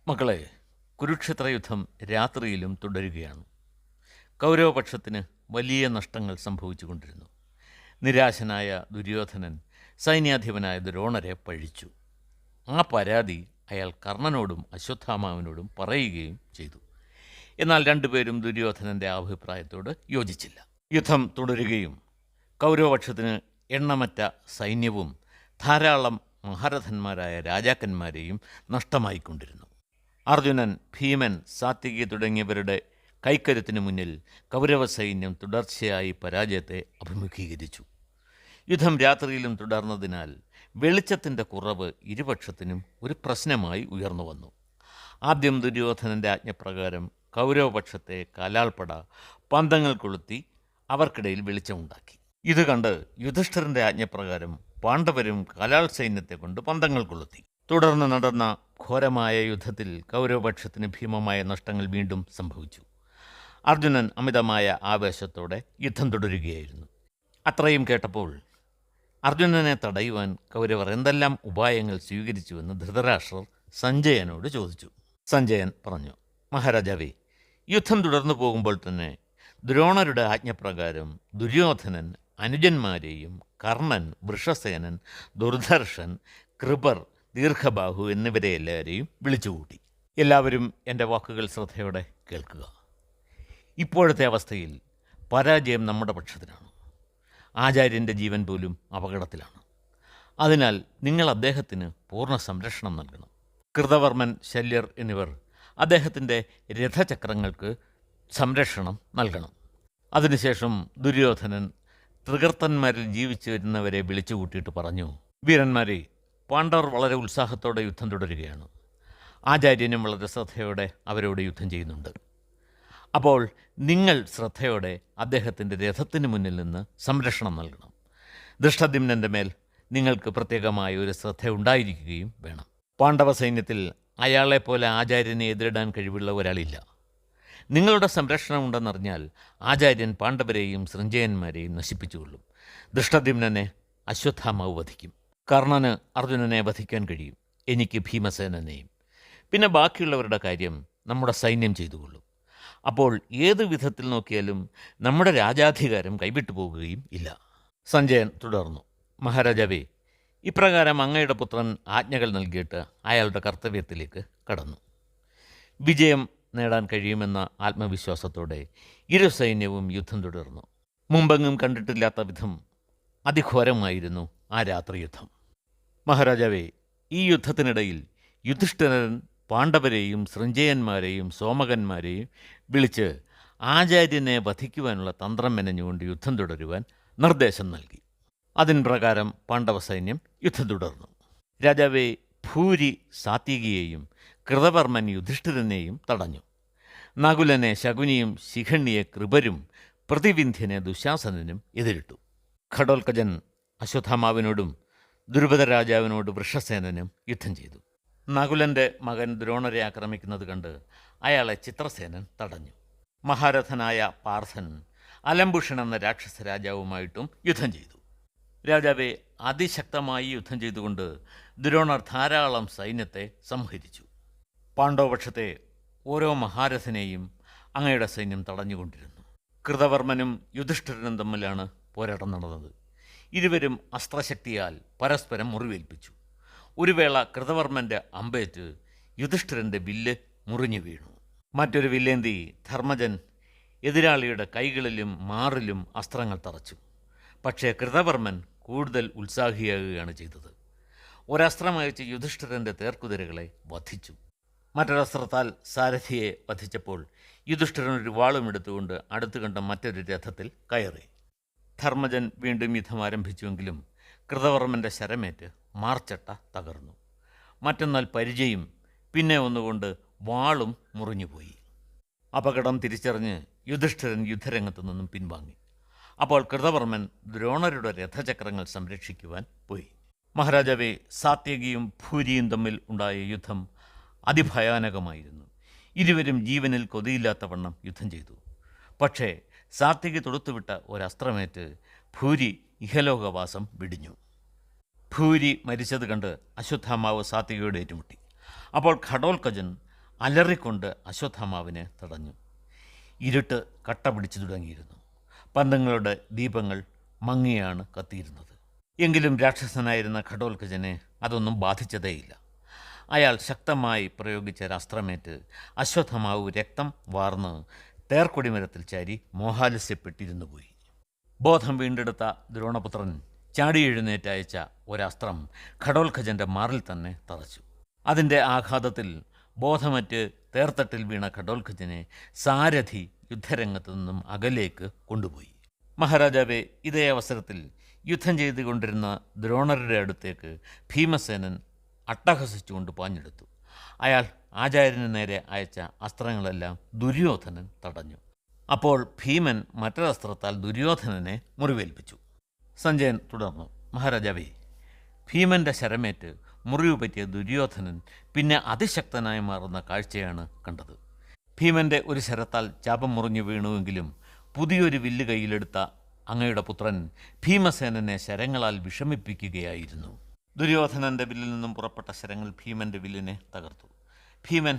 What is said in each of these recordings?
മക്കളെ, കുരുക്ഷേത്ര യുദ്ധം രാത്രിയിലും തുടരുകയാണ്. കൗരവപക്ഷത്തിന് വലിയ നഷ്ടങ്ങൾ സംഭവിച്ചുകൊണ്ടിരുന്നു. നിരാശനായ ദുര്യോധനൻ സൈന്യാധിപനായ ദ്രോണരെ പഴിച്ചു. ആ പരാതി അയാൾ കർണനോടും അശ്വത്ഥാമാവിനോടും പറയുകയും ചെയ്തു. എന്നാൽ രണ്ടുപേരും ദുര്യോധനൻ്റെ അഭിപ്രായത്തോട് യോജിച്ചില്ല. യുദ്ധം തുടരുകയും കൗരവപക്ഷത്തിന് എണ്ണമറ്റ സൈന്യവും ധാരാളം മഹാരഥന്മാരായ രാജാക്കന്മാരെയും നഷ്ടമായിക്കൊണ്ടിരുന്നു. അർജുനൻ, ഭീമൻ, സാത്വികി തുടങ്ങിയവരുടെ കൈക്കരുത്തിനു മുന്നിൽ കൗരവ സൈന്യം തുടർച്ചയായി പരാജയത്തെ അഭിമുഖീകരിച്ചു. യുദ്ധം രാത്രിയിലും തുടർന്നതിനാൽ വെളിച്ചത്തിൻ്റെ കുറവ് ഇരുപക്ഷത്തിനും ഒരു പ്രശ്നമായി ഉയർന്നു വന്നു. ആദ്യം ദുര്യോധനൻ്റെ ആജ്ഞപ്രകാരം കൗരവപക്ഷത്തെ കാലാൾപ്പട പന്തങ്ങൾ കൊളുത്തി അവർക്കിടയിൽ വെളിച്ചമുണ്ടാക്കി. ഇത് കണ്ട് യുധിഷ്ഠിരൻ്റെ ആജ്ഞപ്രകാരം പാണ്ഡവരും കാലാൾ സൈന്യത്തെ കൊണ്ട് പന്തങ്ങൾ കൊളുത്തി. തുടർന്ന് നടന്ന ഘോരമായ യുദ്ധത്തിൽ കൗരവപക്ഷത്തിന് ഭീമമായ നഷ്ടങ്ങൾ വീണ്ടും സംഭവിച്ചു. അർജുനൻ അമിതമായ ആവേശത്തോടെ യുദ്ധം തുടരുകയായിരുന്നു. അത്രയും കേട്ടപ്പോൾ അർജുനനെ തടയുവാൻ കൗരവർ എന്തെല്ലാം ഉപായങ്ങൾ സ്വീകരിച്ചുവെന്ന് ധൃതരാഷ്ട്രർ സഞ്ജയനോട് ചോദിച്ചു. സഞ്ജയൻ പറഞ്ഞു, മഹാരാജാവേ, യുദ്ധം തുടർന്നു പോകുമ്പോൾ തന്നെ ദ്രോണരുടെ ആജ്ഞപ്രകാരം ദുര്യോധനൻ അനുജന്മാരെയും കർണൻ, വൃഷസേനൻ, ദുർധർഷൻ, കൃപർ, ദീർഘബാഹു എന്നിവരെ എല്ലാവരെയും വിളിച്ചുകൂട്ടി. എല്ലാവരും എൻ്റെ വാക്കുകൾ ശ്രദ്ധയോടെ കേൾക്കുക. ഇപ്പോഴത്തെ അവസ്ഥയിൽ പരാജയം നമ്മുടെ പക്ഷത്തിനാണ്. ആചാര്യൻ്റെ ജീവൻ പോലും അപകടത്തിലാണ്. അതിനാൽ നിങ്ങൾ അദ്ദേഹത്തിന് പൂർണ്ണ സംരക്ഷണം നൽകണം. കൃതവർമ്മൻ, ശല്യർ എന്നിവർ അദ്ദേഹത്തിൻ്റെ രഥചക്രങ്ങൾക്ക് സംരക്ഷണം നൽകണം. അതിനുശേഷം ദുര്യോധനൻ തൃകർത്തന്മാരിൽ ജീവിച്ചു വരുന്നവരെ വിളിച്ചു കൂട്ടിയിട്ട് പറഞ്ഞു, വീരന്മാരെ, പാണ്ഡവർ വളരെ ഉത്സാഹത്തോടെ യുദ്ധം തുടരുകയാണ്. ആചാര്യനും വളരെ ശ്രദ്ധയോടെ അവരോട് യുദ്ധം ചെയ്യുന്നുണ്ട്. അപ്പോൾ നിങ്ങൾ ശ്രദ്ധയോടെ അദ്ദേഹത്തിൻ്റെ രഥത്തിന് മുന്നിൽ നിന്ന് സംരക്ഷണം നൽകണം. ദൃഷ്ടദ്യുമ്നൻ്റെ മേൽ നിങ്ങൾക്ക് പ്രത്യേകമായ ഒരു ശ്രദ്ധ ഉണ്ടായിരിക്കുകയും വേണം. പാണ്ഡവ സൈന്യത്തിൽ അയാളെപ്പോലെ ആചാര്യനെ എതിരിടാൻ കഴിവുള്ള ഒരാളില്ല. നിങ്ങളുടെ സംരക്ഷണം ഉണ്ടെന്നറിഞ്ഞാൽ ആചാര്യൻ പാണ്ഡവരെയും സൃഞ്ജയന്മാരെയും നശിപ്പിച്ചുകൊള്ളും. ദൃഷ്ടദ്യുമ്നനെ അശ്വത്ഥാമാവ് വധിക്കും. കർണന് അർജുനനെ വധിക്കാൻ കഴിയും. എനിക്ക് ഭീമസേനനെയും. പിന്നെ ബാക്കിയുള്ളവരുടെ കാര്യം നമ്മുടെ സൈന്യം ചെയ്തുകൊള്ളും. അപ്പോൾ ഏത് വിധത്തിൽ നോക്കിയാലും നമ്മുടെ രാജാധികാരം കൈവിട്ടു പോകുകയും ഇല്ല. സഞ്ജയൻ തുടർന്നു, മഹാരാജാവേ, ഇപ്രകാരം അങ്ങയുടെ പുത്രൻ ആജ്ഞകൾ നൽകിയിട്ട് അയാളുടെ കർത്തവ്യത്തിലേക്ക് കടന്നു. വിജയം നേടാൻ കഴിയുമെന്ന ആത്മവിശ്വാസത്തോടെ ഇരു സൈന്യവും യുദ്ധം തുടർന്നു. മുമ്പെങ്ങും കണ്ടിട്ടില്ലാത്ത വിധം അതിഘോരമായിരുന്നു ആ രാത്രി യുദ്ധം. മഹാരാജാവേ, ഈ യുദ്ധത്തിനിടയിൽ യുധിഷ്ഠിരൻ പാണ്ഡവരെയും സൃഞ്ജയന്മാരെയും സോമകന്മാരെയും വിളിച്ച് ആചാര്യനെ വധിക്കുവാനുള്ള തന്ത്രം മെനഞ്ഞുകൊണ്ട് യുദ്ധം തുടരുവാൻ നിർദ്ദേശം നൽകി. അതിൻ പ്രകാരം പാണ്ഡവ സൈന്യം യുദ്ധം തുടർന്നു. രാജാവേ, ഭൂരി സാത്വികിയെയും കൃതവർമ്മൻ യുധിഷ്ഠിരനെയും തടഞ്ഞു. നകുലനെ ശകുനിയും ശിഖണ്ഡിയെ കൃപരും പ്രതിവിന്ധ്യനെ ദുശാസനനും എതിരിട്ടു. ഘടോൽക്കജൻ അശ്വത്ഥാമാവിനോടും ദുരുപദ രാജാവിനോട് വൃഷസേനനും യുദ്ധം ചെയ്തു. നകുലൻ്റെ മകൻ ദ്രോണരെ ആക്രമിക്കുന്നത് കണ്ട് അയാളെ ചിത്രസേനൻ തടഞ്ഞു. മഹാരഥനായ പാർത്ഥൻ അലംബുഷൻ എന്ന രാക്ഷസ രാജാവുമായിട്ടും യുദ്ധം ചെയ്തു. രാജാവെ, അതിശക്തമായി യുദ്ധം ചെയ്തുകൊണ്ട് ദ്രോണർ ധാരാളം സൈന്യത്തെ സംഹരിച്ചു. പാണ്ഡവപക്ഷത്തെ ഓരോ മഹാരഥനെയും അങ്ങയുടെ സൈന്യം തടഞ്ഞുകൊണ്ടിരുന്നു. കൃതവർമ്മനും യുധിഷ്ഠിരനും തമ്മിലാണ് പോരാട്ടം നടന്നത്. ഇരുവരും അസ്ത്രശക്തിയാൽ പരസ്പരം മുറിവേൽപ്പിച്ചു. ഒരു വേള കൃതവർമ്മൻ്റെ അമ്പേറ്റ് യുധിഷ്ഠിരൻ്റെ വില്ല് മുറിഞ്ഞു വീണു. മറ്റൊരു വില്ലേന്തി ധർമ്മജൻ എതിരാളിയുടെ കൈകളിലും മാറിലും അസ്ത്രങ്ങൾ തറച്ചു. പക്ഷേ കൃതവർമ്മൻ കൂടുതൽ ഉത്സാഹിയാകുകയാണ് ചെയ്തത്. ഒരസ്ത്രമയച്ച് യുധിഷ്ഠിരൻ്റെ തേർക്കുതിരകളെ വധിച്ചു. മറ്റൊരസ്ത്രത്താൽ സാരഥിയെ വധിച്ചപ്പോൾ യുധിഷ്ഠിരൻ ഒരു വാളും എടുത്തുകൊണ്ട് അടുത്തു കണ്ട മറ്റൊരു രഥത്തിൽ കയറി. ധർമ്മജൻ വീണ്ടും യുദ്ധം ആരംഭിച്ചുവെങ്കിലും കൃതവർമ്മൻ്റെ ശരമേറ്റ് മാർച്ചട്ട തകർന്നു. മറ്റൊന്നാൽ പരിചയും പിന്നെ ഒന്നുകൊണ്ട് വാളും മുറിഞ്ഞുപോയി. അപകടം തിരിച്ചറിഞ്ഞ് യുധിഷ്ഠിരൻ യുദ്ധരംഗത്തു നിന്നും പിൻവാങ്ങി. അപ്പോൾ കൃതവർമ്മൻ ദ്രോണരുടെ രഥചക്രങ്ങൾ സംരക്ഷിക്കുവാൻ പോയി. മഹാരാജാവേ, സാത്യകിയും ഭൂരിയും തമ്മിൽ ഉണ്ടായ യുദ്ധം അതിഭയാനകമായിരുന്നു. ഇരുവരും ജീവനിൽ കൊതിയില്ലാത്തവണ്ണം യുദ്ധം ചെയ്തു. പക്ഷേ സാത്യകി തൊടുത്തുവിട്ട ഒരസ്ത്രമേറ്റ് ഭൂരി ഇഹലോകവാസം വെടിഞ്ഞു. ഭൂരി മരിച്ചത് കണ്ട് അശ്വത്ഥാമാവ് സാത്വികയോട് ഏറ്റുമുട്ടി. അപ്പോൾ ഘടോൽക്കജൻ അലറിക്കൊണ്ട് അശ്വത്ഥാമാവിനെ തടഞ്ഞു. ഇരുട്ട് കട്ട പിടിച്ചു തുടങ്ങിയിരുന്നു. പന്തങ്ങളുടെ ദീപങ്ങൾ മങ്ങിയാണ് കത്തിയിരുന്നത്. എങ്കിലും രാക്ഷസനായിരുന്ന ഘടോത്കചനെ അതൊന്നും ബാധിച്ചതേയില്ല. അയാൾ ശക്തമായി പ്രയോഗിച്ച അസ്ത്രമേറ്റ് അശ്വത്ഥമാവ് രക്തം വാർന്ന് തേർക്കൊടിമരത്തിൽ ചാരി മോഹാലസ്യപ്പെട്ടിരുന്നു പോയി. ബോധം വീണ്ടെടുത്ത ദ്രോണപുത്രൻ ചാടി എഴുന്നേറ്റയച്ച ഒരസ്ത്രം ഘടോത്കചൻ്റെ മാറിൽ തന്നെ തറച്ചു. അതിൻ്റെ ആഘാതത്തിൽ ബോധമറ്റ് തേർത്തട്ടിൽ വീണ ഘടോത്കചനെ സാരഥി യുദ്ധരംഗത്തു നിന്നും അകലേക്ക് കൊണ്ടുപോയി. മഹാരാജാവെ, ഇതേ അവസരത്തിൽ യുദ്ധം ചെയ്തുകൊണ്ടിരുന്ന ദ്രോണരുടെ അടുത്തേക്ക് ഭീമസേനൻ അട്ടഹസിച്ചുകൊണ്ട് പാഞ്ഞെടുത്തു. അയാൾ ആചാര്യന് നേരെ അയച്ച അസ്ത്രങ്ങളെല്ലാം ദുര്യോധനൻ തടഞ്ഞു. അപ്പോൾ ഭീമൻ മറ്റൊരസ്ത്രത്താൽ ദുര്യോധനനെ മുറിവേൽപ്പിച്ചു. സഞ്ജയൻ തുടർന്നു, മഹാരാജാവേ, ഭീമൻ്റെ ശരമേറ്റ് മുറിവ് പറ്റിയ ദുര്യോധനൻ പിന്നെ അതിശക്തനായി മാറുന്ന കാഴ്ചയാണ് കണ്ടത്. ഭീമൻ്റെ ഒരു ശരത്താൽ ചാപം മുറിഞ്ഞു വീണുവെങ്കിലും പുതിയൊരു വില്ല് കയ്യിലെടുത്ത അങ്ങയുടെ പുത്രൻ ഭീമസേനനെ ശരങ്ങളാൽ വിഷമിപ്പിക്കുകയായിരുന്നു. ദുര്യോധനൻ്റെ വില്ലിൽ നിന്നും പുറപ്പെട്ട ശരങ്ങൾ ഭീമൻ്റെ വില്ലിനെ തകർത്തു. ഭീമൻ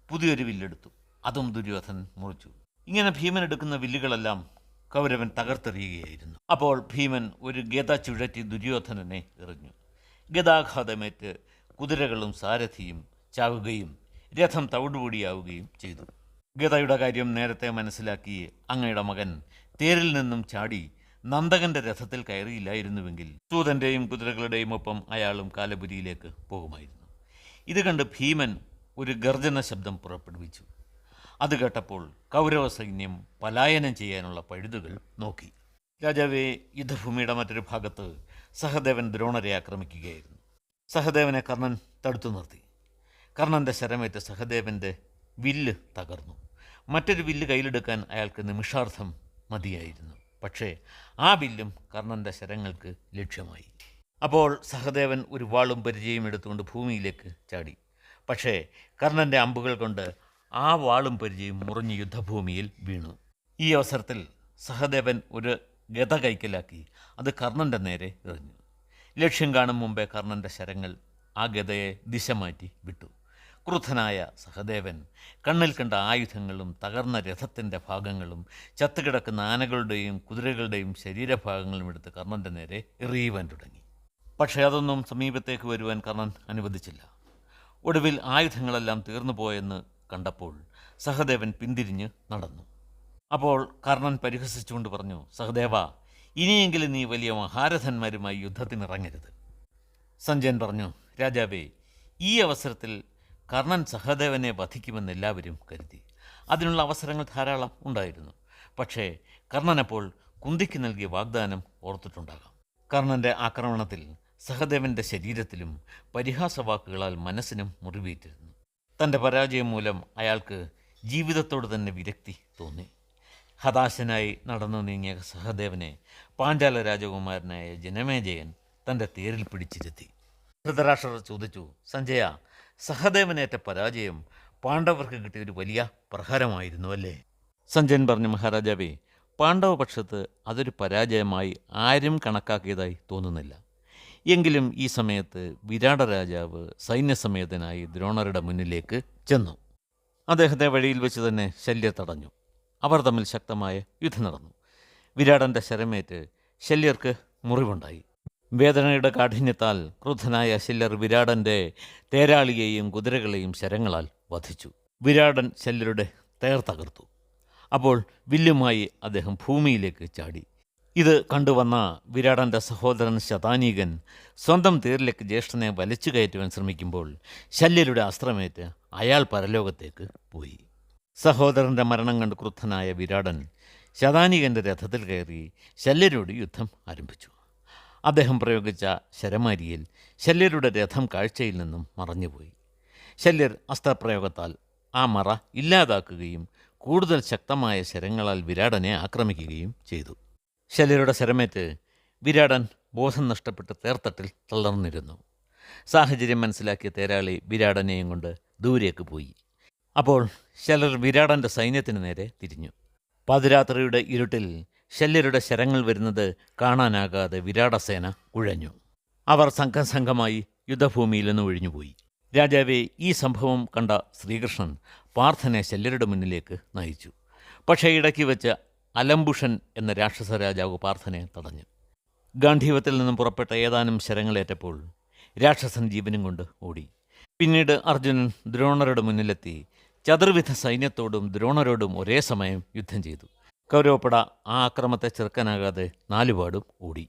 പുതിയൊരു വില്ലെടുത്തു. അതും ദുര്യോധനൻ മുറിച്ചു. ഇങ്ങനെ ഭീമൻ എടുക്കുന്ന വില്ലുകളെല്ലാം കൗരവൻ തകർത്തെറിയുകയായിരുന്നു. അപ്പോൾ ഭീമൻ ഒരു ഗദ ചുഴറ്റി ദുര്യോധനനെ എറിഞ്ഞു. ഗദാഘാതമേറ്റ് കുതിരകളും സാരഥിയും ചാവുകയും രഥം തവിടുപൊടിയാവുകയും ചെയ്തു. ഗദയുടെ കാര്യം നേരത്തെ മനസ്സിലാക്കി അങ്ങയുടെ മകൻ തേരിൽ നിന്നും ചാടി നന്ദകന്റെ രഥത്തിൽ കയറിയില്ലായിരുന്നുവെങ്കിൽ സൂതൻ്റെയും കുതിരകളുടെയും ഒപ്പം അയാളും കാലപുരിയിലേക്ക് പോകുമായിരുന്നു. ഇത് കണ്ട് ഭീമൻ ഒരു ഗർജന ശബ്ദം പുറപ്പെടുവിച്ചു. അത് കേട്ടപ്പോൾ കൗരവ സൈന്യം പലായനം ചെയ്യാനുള്ള പഴുതുകൾ നോക്കി. രാജാവേ, യുദ്ധഭൂമിയുടെ മറ്റൊരു ഭാഗത്ത് സഹദേവൻ ദ്രോണരെ ആക്രമിക്കുകയായിരുന്നു. സഹദേവനെ കർണൻ തടുത്തു നിർത്തി. കർണൻ്റെ ശരമേറ്റ് സഹദേവൻ്റെ വില്ല് തകർന്നു. മറ്റൊരു വില്ല് കയ്യിലെടുക്കാൻ അയാൾക്ക് നിമിഷാർത്ഥം മതിയായിരുന്നു. പക്ഷേ ആ വില്ലും കർണൻ്റെ ശരങ്ങൾക്ക് ലക്ഷ്യമായി. അപ്പോൾ സഹദേവൻ ഒരു വാളും പരിചയം എടുത്തുകൊണ്ട് ഭൂമിയിലേക്ക് ചാടി. പക്ഷേ കർണൻ്റെ അമ്പുകൾ കൊണ്ട് ആ വാളും പരിചയം മുറിഞ്ഞ് യുദ്ധഭൂമിയിൽ വീണു. ഈ അവസരത്തിൽ സഹദേവൻ ഒരു ഗദ കൈക്കലാക്കി അത് കർണൻ്റെ നേരെ എറിഞ്ഞു. ലക്ഷ്യം കാണും മുമ്പേ കർണൻ്റെ ശരങ്ങൾ ആ ഗദയെ ദിശ മാറ്റി വിട്ടു. ക്രുദ്ധനായ സഹദേവൻ കണ്ണിൽ കണ്ട ആയുധങ്ങളും തകർന്ന രഥത്തിൻ്റെ ഭാഗങ്ങളും ചത്തുകിടക്കുന്ന ആനകളുടെയും കുതിരകളുടെയും ശരീരഭാഗങ്ങളും എടുത്ത് കർണൻ്റെ നേരെ എറിയുവാൻ തുടങ്ങി. പക്ഷേ അതൊന്നും സമീപത്തേക്ക് വരുവാൻ കർണൻ അനുവദിച്ചില്ല. ഒടുവിൽ ആയുധങ്ങളെല്ലാം തീർന്നു പോയെന്ന് കണ്ടപ്പോൾ സഹദേവൻ പിന്തിരിഞ്ഞ് നടന്നു. അപ്പോൾ കർണൻ പരിഹസിച്ചുകൊണ്ട് പറഞ്ഞു, സഹദേവ, ഇനിയെങ്കിലും നീ വലിയ മഹാരഥന്മാരുമായി യുദ്ധത്തിനിറങ്ങരുത്. സഞ്ജയൻ പറഞ്ഞു, രാജാവേ, ഈ അവസരത്തിൽ കർണൻ സഹദേവനെ വധിക്കുമെന്ന് എല്ലാവരും കരുതി. അതിനുള്ള അവസരങ്ങൾ ധാരാളം ഉണ്ടായിരുന്നു. പക്ഷേ കർണനപ്പോൾ കുന്തിക്ക് നൽകിയ വാഗ്ദാനം ഓർത്തിട്ടുണ്ടാകാം. കർണൻ്റെ ആക്രമണത്തിൽ സഹദേവൻ്റെ ശരീരത്തിലും പരിഹാസവാക്കുകളാൽ മനസ്സിനും മുറിവേറ്റിരുന്നു. തൻ്റെ പരാജയം മൂലം അയാൾക്ക് ജീവിതത്തോട് തന്നെ വിരക്തി തോന്നി. ഹതാശനായി നടന്നു നീങ്ങിയ സഹദേവനെ പാഞ്ചാല രാജകുമാരനായ ജനമേജയൻ തൻ്റെ തേരിൽ പിടിച്ചിരുത്തി. ധൃതരാഷ്ട്രർ ചോദിച്ചു, സഞ്ജയ, സഹദേവനേറ്റ പരാജയം പാണ്ഡവർക്ക് കിട്ടിയൊരു വലിയ പ്രഹരമായിരുന്നു അല്ലേ? സഞ്ജയൻ പറഞ്ഞു, മഹാരാജാവേ, പാണ്ഡവപക്ഷത്ത് അതൊരു പരാജയമായി ആരും കണക്കാക്കിയതായി തോന്നുന്നില്ല. എങ്കിലും ഈ സമയത്ത് വിരാട രാജാവ് സൈന്യസമേതനായി ദ്രോണരുടെ മുന്നിലേക്ക് ചെന്നു. അദ്ദേഹത്തെ വഴിയിൽ വെച്ച് തന്നെ ശല്യർ തടഞ്ഞു. അവർ തമ്മിൽ ശക്തമായ യുദ്ധം നടന്നു. വിരാടൻ്റെ ശരമേറ്റ് ശല്യർക്ക് മുറിവുണ്ടായി. വേദനയുടെ കാഠിന്യത്താൽ ക്രുദ്ധനായ ശല്യർ വിരാടൻ്റെ തേരാളിയെയും കുതിരകളെയും ശരങ്ങളാൽ വധിച്ചു. വിരാടൻ ശല്യരുടെ തേർ തകർത്തു. അപ്പോൾ വില്ലുമായി അദ്ദേഹം ഭൂമിയിലേക്ക് ചാടി. ഇത് കണ്ടുവന്ന വിരാടൻ്റെ സഹോദരൻ ശതാനീകൻ സ്വന്തം തേരിലേക്ക് ജ്യേഷ്ഠനെ വലിച്ചു കയറ്റുവാൻ ശ്രമിക്കുമ്പോൾ ശല്യരുടെ അസ്ത്രമേറ്റ് അയാൾ പരലോകത്തേക്ക് പോയി. സഹോദരൻ്റെ മരണം കണ്ട് ക്രുദ്ധനായ വിരാടൻ ശതാനീകൻ്റെ രഥത്തിൽ കയറി ശല്യരോട് യുദ്ധം ആരംഭിച്ചു. അദ്ദേഹം പ്രയോഗിച്ച ശരമാരിയിൽ ശല്യരുടെ രഥം കാഴ്ചയിൽ നിന്നും മറഞ്ഞുപോയി. ശല്യർ അസ്ത്രപ്രയോഗത്താൽ ആ മറ ഇല്ലാതാക്കുകയും കൂടുതൽ ശക്തമായ ശരങ്ങളാൽ വിരാടനെ ആക്രമിക്കുകയും ചെയ്തു. ശല്യരുടെ ശരമേറ്റ് വിരാടൻ ബോധം നഷ്ടപ്പെട്ട് തേർത്തട്ടിൽ തളർന്നിരുന്നു. സാഹചര്യം മനസ്സിലാക്കിയ തേരാളി വിരാടനെയും കൊണ്ട് ദൂരേക്ക് പോയി. അപ്പോൾ ശല്യർ വിരാടൻ്റെ സൈന്യത്തിന് നേരെ തിരിഞ്ഞു. പാതിരാത്രിയുടെ ഇരുട്ടിൽ ശല്യരുടെ ശരങ്ങൾ വരുന്നത് കാണാനാകാതെ വിരാടസേന കുഴഞ്ഞു. അവർ സംഘമായി യുദ്ധഭൂമിയിൽ നിന്ന് ഒഴിഞ്ഞുപോയി. രാജാവെ, ഈ സംഭവം കണ്ട ശ്രീകൃഷ്ണൻ പാർത്ഥനെ ശല്യരുടെ മുന്നിലേക്ക് നയിച്ചു. പക്ഷേ ഇടയ്ക്ക് വെച്ച് അലംബുഷൻ എന്ന രാക്ഷസ രാജാവ് പാർത്ഥനെ തടഞ്ഞു. ഗാന്ധീവത്തിൽ നിന്നും പുറപ്പെട്ട ഏതാനും ശരങ്ങളേറ്റപ്പോൾ രാക്ഷസൻ ജീവനും കൊണ്ട് ഓടി. പിന്നീട് അർജുനൻ ദ്രോണരുടെ മുന്നിലെത്തി ചതുർവിധ സൈന്യത്തോടും ദ്രോണരോടും ഒരേ സമയം യുദ്ധം ചെയ്തു. കൗരവപ്പട ആ അക്രമത്തെ ചെറുക്കാനാകാതെ നാലുപാടും ഓടി.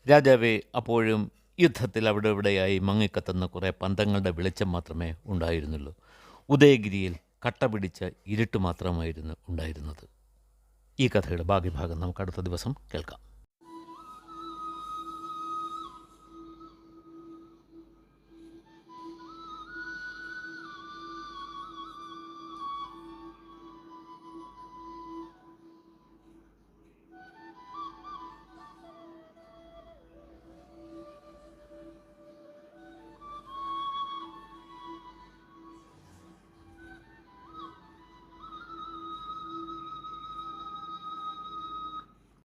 രാജാവെ, അപ്പോഴും യുദ്ധത്തിൽ അവിടെ ഇവിടെയായി മങ്ങിക്കത്തുന്ന കുറേ പന്തങ്ങളുടെ വെളിച്ചം മാത്രമേ ഉണ്ടായിരുന്നുള്ളൂ. ഉദയഗിരിയിൽ കട്ട പിടിച്ച ഇരുട്ട് മാത്രമായിരുന്നു ഉണ്ടായിരുന്നത്. ഈ കഥയുടെ ബാക്കി ഭാഗം നമുക്ക് അടുത്ത ദിവസം കേൾക്കാം.